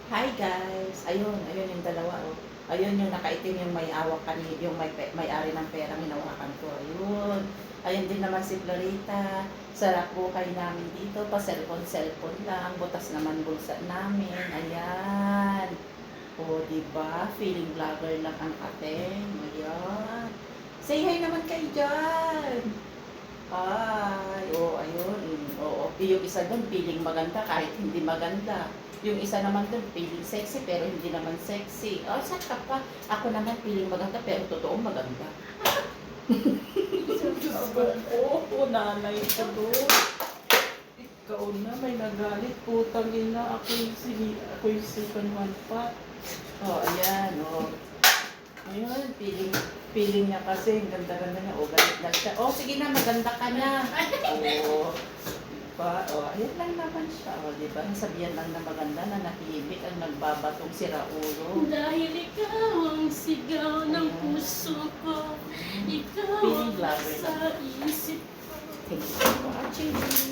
Hi guys! Ayun yung dalawa oh. Ayun yung nakaitim yung may awak kanina, yung may-ari ng pera hinawakan ko. Ayun. Ayun din naman si Florita. Sarap buhay namin dito. Pa cellphone lang. Butas naman bulsa namin. Ayan. O, diba? Feeling vlogger lang ang ating. Ayan. Say hi naman kayo dyan. Hi. O, ayun. Oo. Yung isa doon, feeling maganda kahit hindi maganda. Yung isa naman doon, feeling sexy pero hindi naman sexy. Oh, saan ka pa? Ako naman feeling maganda pero totoong maganda. Oo, nanay ko doon. Ikaw na, may nagalit. Putang ina, ako yung second one pa. Oh, ayan, oh. Ayun, feeling niya kasi, ang ganda-ganda niya. Oh, galit na siya. Oh, sige na, maganda ka na. Oh. Pa, o, ayun lang naman siya. O, di ba? Sabihan lang na maganda na nahimik ang nagbabatong si Raulo. Dahil ikaw ang sigaw ng puso ko, ikaw Feeling ang vlogger sa isip ko. Thanks for watching.